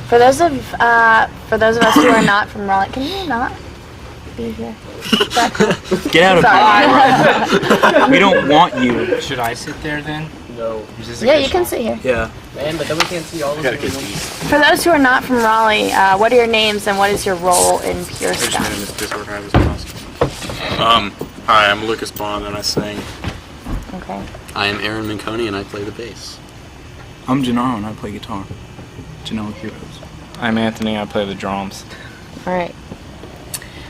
For those of us who are not from Raleigh, can you not be here? Get out of here. We don't want you. Should I sit there then? No. Yeah, you can sit here. Yeah. Man, but then we can't see all of them. For those who are not from Raleigh, what are your names and what is your role in Pure Scum? My name is Disorganized as possible. Hi, I'm Lucas Bond and I sing. Okay. I am Aaron Minconi and I play the bass. I'm Gennaro and I play guitar. Gennaro Heroes. I'm Anthony. I play the drums. All right.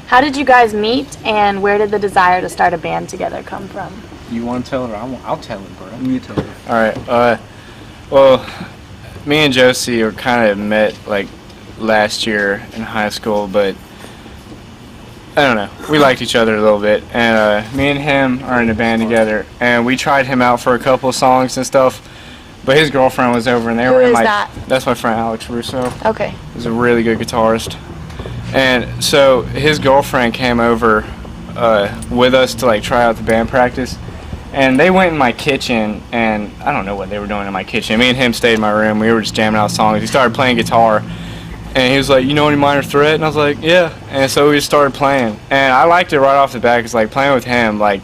How did you guys meet, and where did the desire to start a band together come from? You want to tell it? I'll tell it, bro. You tell her. All right. Well, me and Josie were kind of met like last year in high school, but I don't know. We liked each other a little bit, and me and him are in a band together, and we tried him out for a couple of songs and stuff. But his girlfriend was over, and they were in my. That's my friend Alex Russo. Okay. He's a really good guitarist, and so his girlfriend came over with us to like try out the band practice, and they went in my kitchen, and I don't know what they were doing in my kitchen. Me and him stayed in my room. We were just jamming out songs. He started playing guitar, and he was like, "You know any minor threat?" And I was like, "Yeah." And so we just started playing, and I liked it right off the bat because like playing with him, like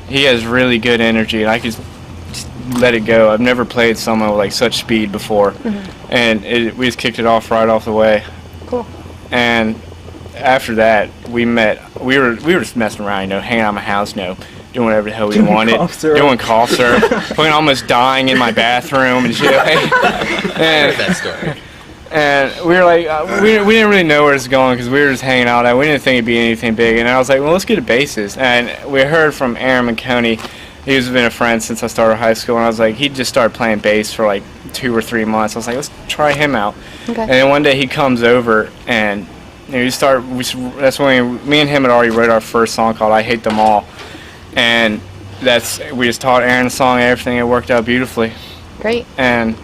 he has really good energy, and I could just let it go. I've never played someone with like such speed before, and we just kicked it off right off the way. Cool. And after that, we met. We were just messing around, hanging out in my house, doing whatever the hell we wanted, doing cough syrup, fucking almost dying in my bathroom and shit. And That story. And we were like, we didn't really know where it was going because we were just hanging out. We didn't think it'd be anything big. And I was like, well, let's get a bassist. And we heard from Aaron Minconi. He's been a friend since I started high school. And I was like, he just started playing bass for like 2 or 3 months. I was like, let's try him out. Okay. And then one day he comes over and that's when me and him had already wrote our first song called I Hate Them All. And we just taught Aaron the song and everything. It worked out beautifully. Great. And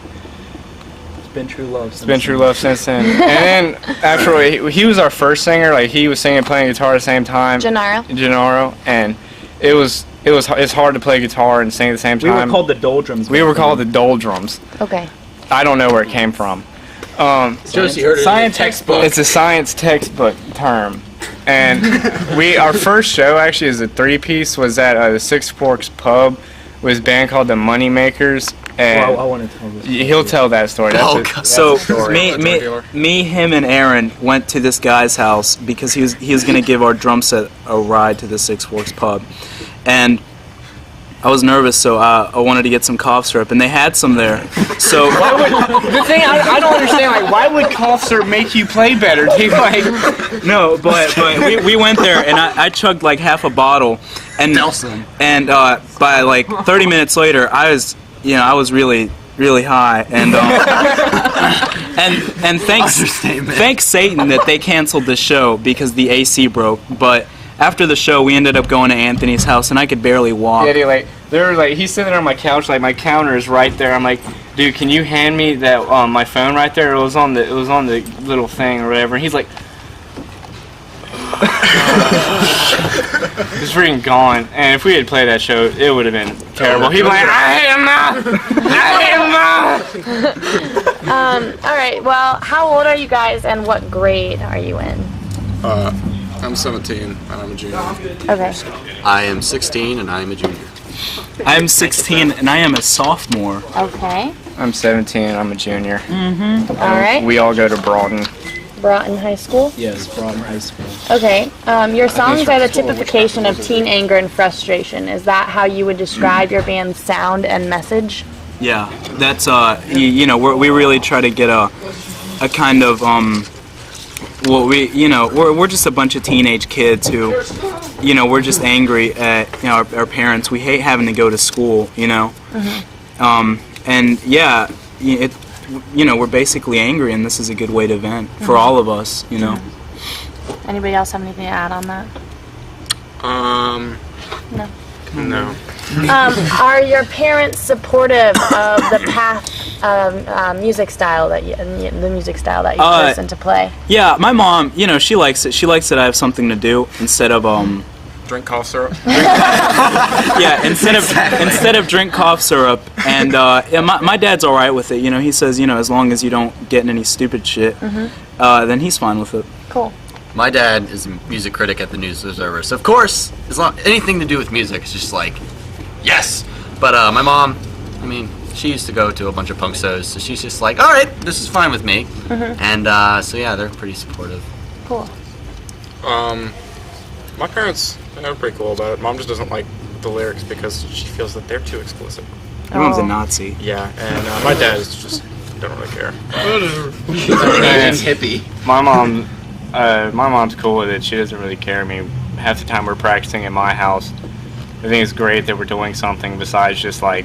It's been true love. it's been true love since then. And then after he was our first singer, like he was singing and playing guitar at the same time. Gennaro, and it's hard to play guitar and sing at the same time. We were called the Doldrums. We were called the Doldrums. Okay. I don't know where it came from. Josie heard it in your textbook. It's a science textbook term. And our first show actually as a 3-piece was at the Six Forks Pub with a band called the Moneymakers. And I want to tell this. He'll tell that story. So me, him, and Aaron went to this guy's house because he was going to give our drum set a ride to the Six Forks Pub, and I was nervous, so I wanted to get some cough syrup, and they had some there. So the thing I don't understand, like, why would cough syrup make you play better? No, but we went there, and I chugged like half a bottle, and Nelson. And by like 30 minutes later, I was really high, and and thanks Satan that they canceled the show because the AC broke. But after the show, we ended up going to Anthony's house, and I could barely walk. Yeah, he's sitting there on my couch, like my counter is right there. I'm like, dude, can you hand me that my phone right there? It was on the little thing or whatever. And he's like, it's freaking gone. And if we had played that show, it would have been terrible. He'd be like, I hate him now. All right. Well, how old are you guys, and what grade are you in? I'm 17 and I'm a junior. Okay. I am 16 and I am a junior. I am 16 and I am a sophomore. Okay. I'm 17 and I'm a junior. All right. We all go to Broughton. Broughton High School? Yes, Broughton High School. Okay. Your songs are the typification of teen anger and frustration. Is that how you would describe your band's sound and message? Yeah, that's we really try to get a kind of we're just a bunch of teenage kids who we're just angry at our parents. We hate having to go to school, and yeah, we're basically angry, and this is a good way to vent for all of us, Anybody else have anything to add on that? No. Are your parents supportive of the path music style that you chosen to play? Yeah, my mom, she likes it. She likes that I have something to do instead of Drink cough syrup. Yeah, instead of drink cough syrup, and yeah, my dad's all right with it. You know, he says, you know, as long as you don't get in any stupid shit, then he's fine with it. Cool. My dad is a music critic at the News Observer, so of course, as long anything to do with music is just like, yes. But my mom, I mean, she used to go to a bunch of punk shows, so she's just like, all right, this is fine with me. And so yeah, they're pretty supportive. Cool. My parents, they're pretty cool about it. Mom just doesn't like the lyrics because she feels that they're too explicit. Your mom's a Nazi. Yeah, and my dad is just don't really care. It's hippie. My mom's cool with it. She doesn't really care. I mean, half the time we're practicing at my house. I think it's great that we're doing something besides just like,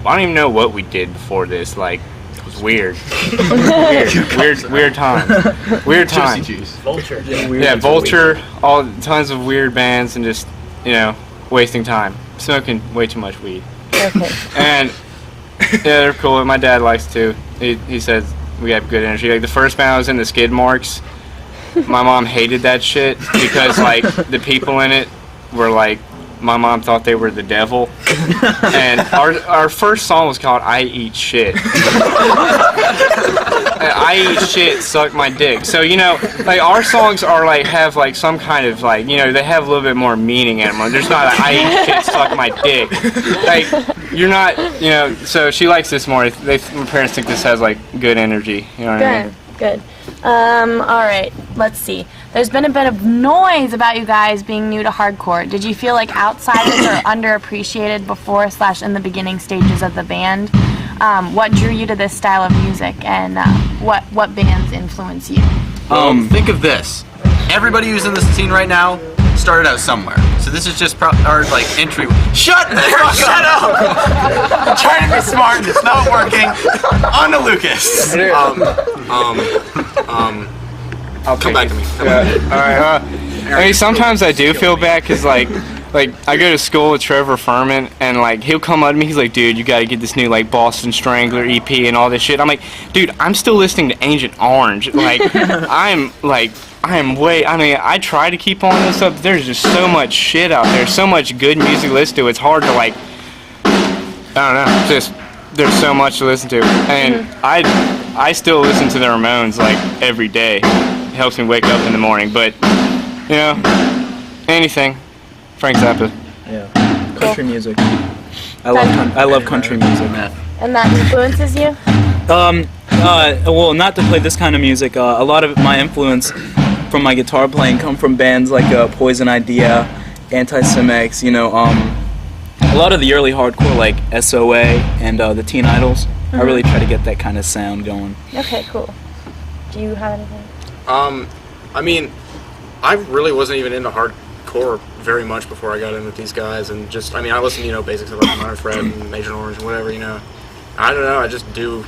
I don't even know what we did before this. Like, it was weird. weird times. Weird times. Vulture. Yeah, Vulture, all tons of weird bands, and just, you know, wasting time. Smoking way too much weed. Okay. And, yeah, they're cool. My dad likes to. He says we have good energy. Like, the first band I was in, the Skid Marks, my mom hated that shit because, like, the people in it were, like, my mom thought they were the devil. And our first song was called I Eat Shit. I eat shit, suck my dick. So, you know, like, our songs are like, have like some kind of like, you know, they have a little bit more meaning in them. There's not a I eat shit, suck my dick. Like, you're not, you know, so she likes this more. My parents think this has like good energy. You know what I mean? Good. Alright, let's see. There's been a bit of noise about you guys being new to hardcore. Did you feel like outsiders or underappreciated before / in the beginning stages of the band? What drew you to this style of music, and what bands influence you? Think of this. Everybody who's in this scene right now started out somewhere. So this is just our like entry. Shut up! I'm trying to be smart and it's not working. On to Lucas. Come back to me. Come on. Alright, I mean, sometimes I do feel bad because, like, I go to school with Trevor Furman, and, like, he'll come up to me, he's like, dude, you gotta get this new, like, Boston Strangler EP and all this shit. I'm like, dude, I'm still listening to Agent Orange. Like, I mean, I try to keep on this stuff, but there's just so much shit out there, so much good music to listen to, it's hard to, like, I don't know, just, there's so much to listen to. And I still listen to the Ramones, like, every day. It helps me wake up in the morning, but, you know, anything. Frank Zappa. Yeah. Country music. I love country music. And that influences you? Well, not to play this kind of music. A lot of my influence from my guitar playing come from bands like Poison Idea, Anti-Cimex, you know, a lot of the early hardcore like SOA and the Teen Idols. I really try to get that kind of sound going. Okay, cool. Do you have anything? I mean, I really wasn't even into hardcore very much before I got in with these guys, and just, I mean, I listen to, you know, basics of like Minor Threat and Agent Orange and whatever, you know. I don't know, I just do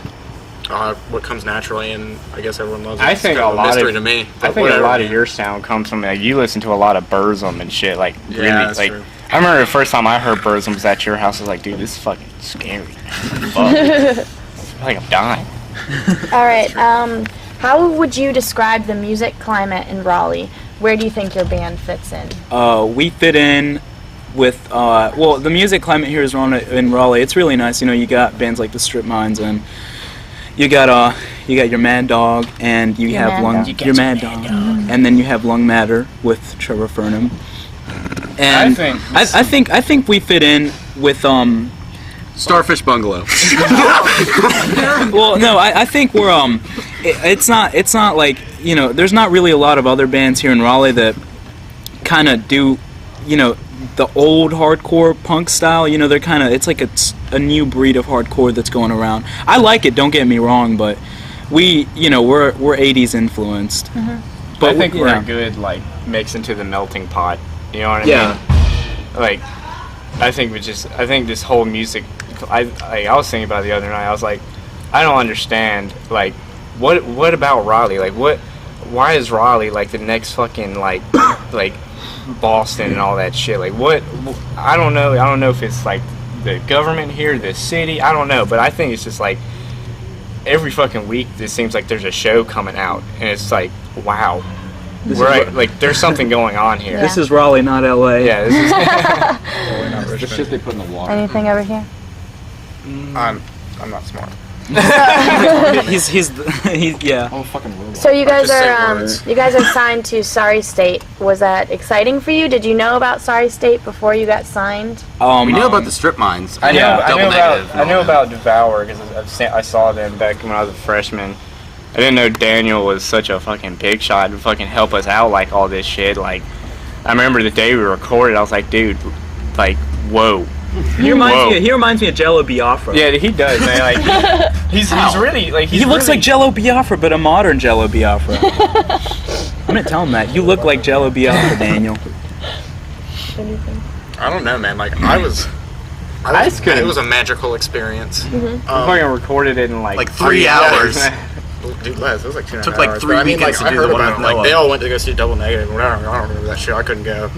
what comes naturally, and I guess everyone loves it. I think it's kind a of lot mystery of to me. I think a lot of your sound comes from, like, you listen to a lot of Burzum and shit, like, really, Yeah, that's like, true. I remember the first time I heard Burzum was at your house. I was like, dude, this is fucking scary. Fuck. I feel like I'm dying. Alright, how would you describe the music climate in Raleigh? Where do you think your band fits in? We fit in with, well, the music climate here is in Raleigh. It's really nice. You know, you got bands like the Strip Mines, and you got your Mad Dog, and you have your Mad Dog, and then you have Lung Matter with Trevor Furnham. And I think we fit in with Starfish Bungalow. Well, no, I think we're it's not like, you know, there's not really a lot of other bands here in Raleigh that kind of do, you know, the old hardcore punk style. You know, they're kind of, it's like a new breed of hardcore that's going around. I like it, don't get me wrong, but we, you know, we're 80s influenced. But I think we're a good, like, mix into the melting pot. You know what I mean? Like, I think this whole music, I was thinking about it the other night. I was like, I don't understand, like, what about Raleigh? Like, why is Raleigh like the next fucking like Boston and all that shit? Like, what? I don't know. I don't know if it's like the government here, the city. I don't know, but I think it's just like every fucking week it seems like there's a show coming out, and it's like, wow. We're like, there's something going on here. This is Raleigh, not LA. Yeah, this is. The shit they put in the water. Anything over here? I'm not smart. he's yeah. Oh, fucking robot. So you guys Just say are words. you guys are signed to Sorry State. Was that exciting for you? Did you know about Sorry State before you got signed? We knew about the strip mines. I Double Negative. knew about Devour because I saw them back when I was a freshman. I didn't know Daniel was such a fucking big shot to fucking help us out like all this shit. Like, I remember the day we recorded, I was like, dude, like, whoa. He reminds me of Jello Biafra. Yeah, he does, man. Like, he's really like He looks like Jello Biafra, but a modern Jello Biafra. I'm gonna tell him that. You look like Jello Biafra, Daniel. I don't know, man. Like it was a magical experience. we fucking recorded it in like 3 hours. Dude, Les, it was like 2.5 hours. Took like 3 But I mean, weekends like, to I do heard the one about with it. Like Noah. they all went to go see Double Negative. Whatever. I don't remember that shit. I couldn't go.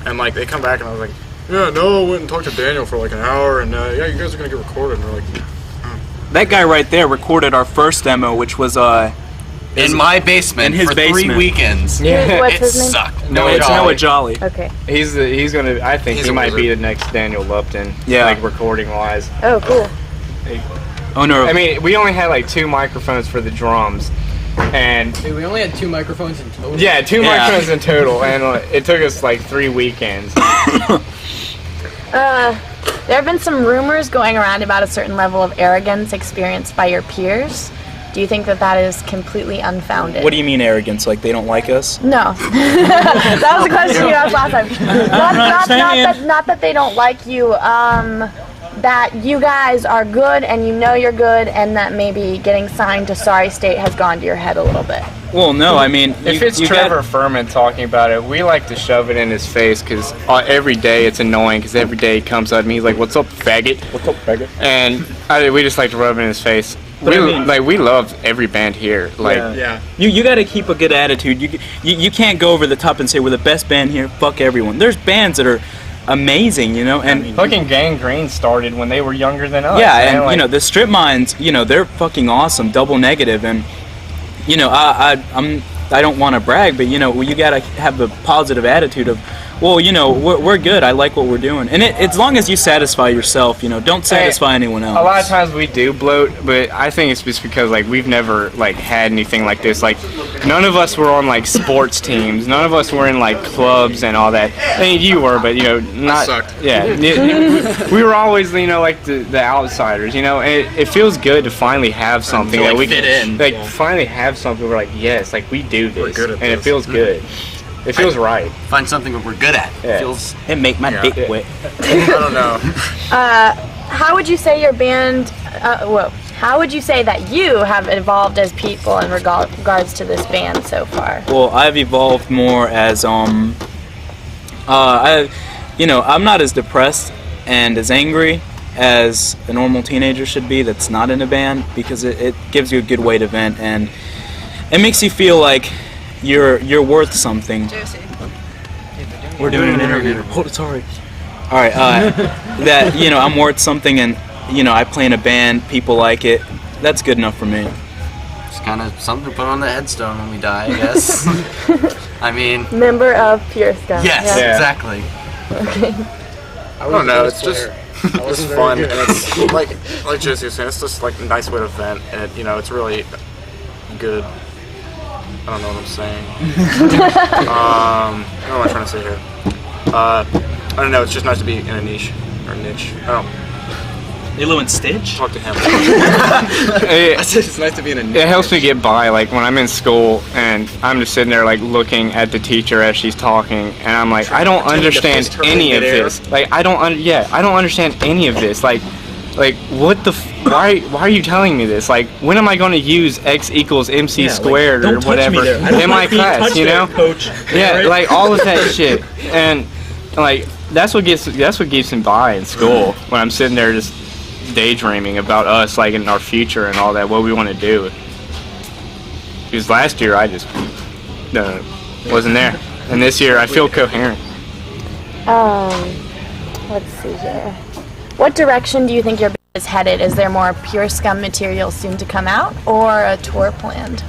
And like they come back and I was like, yeah, Noah went and talked to Daniel for like an hour, and yeah, you guys are gonna get recorded. And we're like, That guy right there recorded our first demo, which was In my basement in his for basement. 3 weekends. What's It his name? sucked. No, it's Noah Jolly. Okay. he's gonna. I think He's he a might be wizard. the next Daniel Lupton. Yeah. Like recording wise. Oh, cool. Oh no. I mean, we only had like 2 microphones for the drums, and Dude, we only had 2 microphones in total. yeah, 2 Yeah. microphones in total, and it took us like 3 weekends. There have been some rumors going around about a certain level of arrogance experienced by your peers. Do you think that that is completely unfounded? What do you mean arrogance? Like they don't like us? No. That was a question you asked last time. Not that they don't like you, that you guys are good and you know you're good, and that maybe getting signed to Sorry State has gone to your head a little bit. Well, no. I mean, If it's Trevor Furman talking about it, we like to shove it in his face because every day it's annoying because every day he comes up to me, he's like, "What's up, faggot?" What's up, faggot? And we just like to rub it in his face. But I mean- We love every band here. Like, Yeah. You got to keep a good attitude. You can't go over the top and say we're the best band here. Fuck everyone. There's bands that are amazing, you know, and fucking Gangrene started when they were younger than us. yeah, man. and Like, you know the Strip Mines, you know, they're fucking awesome. Double Negative, and you know, I don't want to brag, but you know, you gotta have a positive attitude of, well, you know, we're good. I like what we're doing, and as long as you satisfy yourself, you know, don't satisfy anyone else. a lot of times we do bloat, but I think it's just because like we've never like had anything like this. Like none of us were on like sports teams. None of us were in like clubs and all that. I mean, you were, but you know, not. sucked. Yeah, we were always, you know, like the outsiders. You know, and it feels good to finally have something To, like, that we fit can in. like finally have something. We're like, yes, like we do this, good at and it this. feels good. It feels right. Find something that we're good at. Yeah. Feels It make my dick Yeah. wet. I don't know. How would you say your band, how would you say that you have evolved as people in regards to this band so far? Well, I've evolved more as I'm not as depressed and as angry as a normal teenager should be that's not in a band, because it gives you a good way to vent, and it makes you feel like you're worth something. We're doing an interview. Hold it, sorry. All right, that you know I'm worth something, and you know I play in a band. People like it. That's good enough for me. It's kind of something to put on the headstone when we die, I guess. I mean, Member of Pure Scum. yes, Yeah. exactly. I don't know. It's just it's fun, and it's like Jesse was saying, it's just like a nice way to vent, and it, you know, it's really good. I don't know what I'm saying. What am I trying to say here? I don't know. It's just nice to be in a niche. I don't Lilo and Stitch. talk to him. It, I said it's nice to be in a niche. It helps me get by, like when I'm in school and I'm just sitting there like looking at the teacher as she's talking, and I'm like, I don't understand fist her any in of midair. this. Like I don't understand any of this. Like what the why are you telling me this? Like when am I going to use x equals mc squared or whatever in my class? You know, coach. yeah, like all of that shit, and like that's what gets me by in school when I'm sitting there just daydreaming about us, like in our future and all that, what we want to do. Because last year I just wasn't there, and this year I feel coherent. Let's see here. What direction do you think your is headed? Is there more pure Scum material soon to come out, or a tour planned?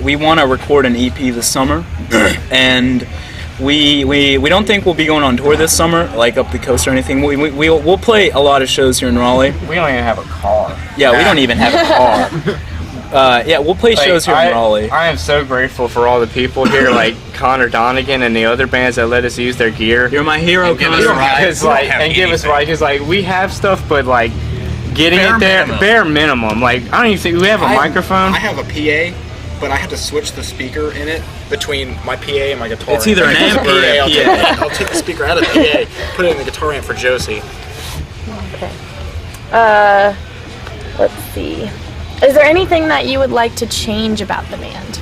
We want to record an EP this summer, and we don't think we'll be going on tour this summer, like up the coast or anything. We'll play a lot of shows here in Raleigh. We don't even have a car. Yeah, we don't even have a car. Yeah, we'll play shows here in Raleigh. I am so grateful for all the people here, like Connor Donegan and the other bands that let us use their gear. You're my hero, Connor. Give us rides, because like we have stuff, but like getting it there, bare minimum. Like I don't even think we have a microphone. I have a PA, but I have to switch the speaker in it between my PA and my guitar. It's either an amp or a PA. I'll take the speaker out of the PA, put it in the guitar amp for Josie. Okay. Let's see. Is there anything that you would like to change about the band?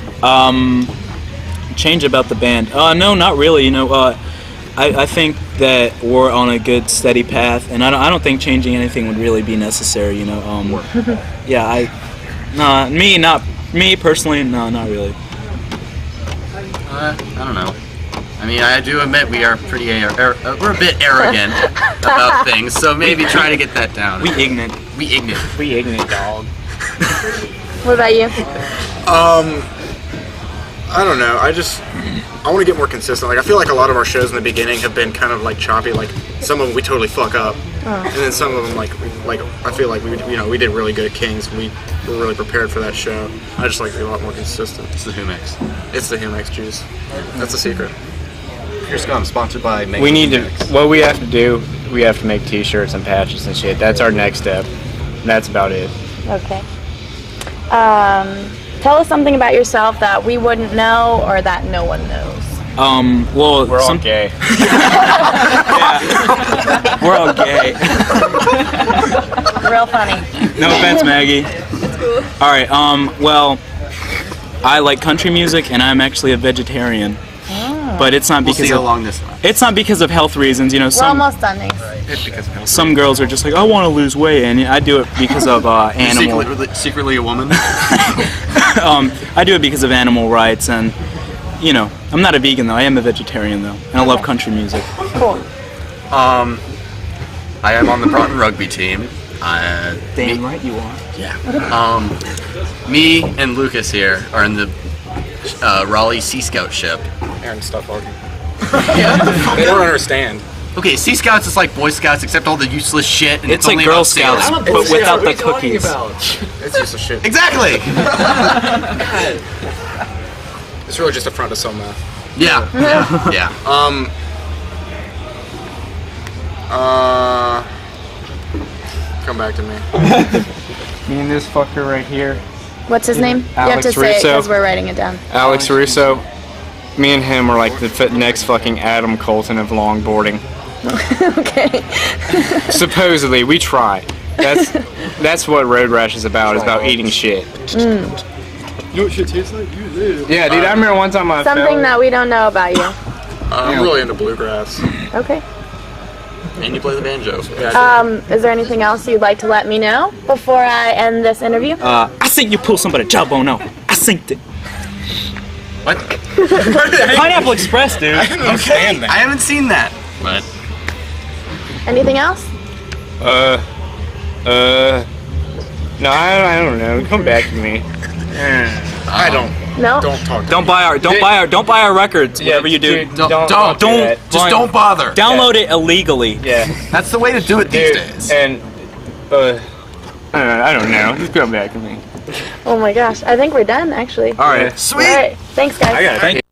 Change about the band? No, not really. You know, I think that we're on a good, steady path, and I don't think changing anything would really be necessary. You know, yeah, me personally, no, not really. I don't know. I mean, I do admit we are pretty we're a bit arrogant about things, so maybe try to get that down. We ignorant. We ignorant, dog. What about you? I don't know. I want to get more consistent. Like I feel like a lot of our shows in the beginning have been kind of like choppy. Like some of them we totally fuck up, and then some of them like I feel like we did really good at Kings. We were really prepared for that show. I just like to be a lot more consistent. It's the Humex. It's the Humex juice. That's the secret. Pure Scum, sponsored by. We need to. What we have to do, we have to make T-shirts and patches and shit. That's our next step. That's about it. Okay. Tell us something about yourself that we wouldn't know or that no one knows. Well, We're all gay. Yeah. We're all gay. Real funny. No offense, Maggie. It's cool. All right. Well, I like country music, and I'm actually a vegetarian. But it's not because it's not because of health reasons. You know, We're almost done, Nate. It's because of health. Some girls are just like, I want to lose weight, and I do it because of animal. Secretly a woman. I do it because of animal rights, and you know, I'm not a vegan though. I am a vegetarian though, and I love country music. Cool. I am on the Broughton rugby team. Damn right you are. Yeah. Me and Lucas here are in the Raleigh Sea Scout ship. Aaron, stop talking. They don't understand. Okay, Sea Scouts is like Boy Scouts except all the useless shit, and It's it's like only Girl about Scouts, sailing. but without the cookies. It's just a shit. Exactly. It's really just a front to sell meth. Yeah. Yeah. Come back to me. Me and this fucker right here, What's his name? You have Alex to say it Russo. because we're writing it down. Alex Russo. Me and him are like the next fucking Adam Colton of longboarding. Okay. Supposedly, we try. That's what Road Rash is about. It's about eating shit. You know what shit tastes like? You live. Yeah, dude. I remember one time I Something fell. that we don't know about you. I'm really into bluegrass. Okay. And you play the banjo. Is there anything else you'd like to let me know before I end this interview? I think you pulled somebody jawbone out. I synced it. What? Pineapple Express, dude. I didn't understand that. I haven't seen that. But Anything else? No, I don't know. Come back to me. I don't. No? Don't talk. Don't buy our records. Whatever you do, Dude, don't that. just don't bother. download it illegally. Yeah. That's the way to do it these Dude, days. and I don't know. Just come back to me. Oh my gosh. I think we're done, actually. All right. Sweet. All right. Thanks, guys. I got it. Thank you.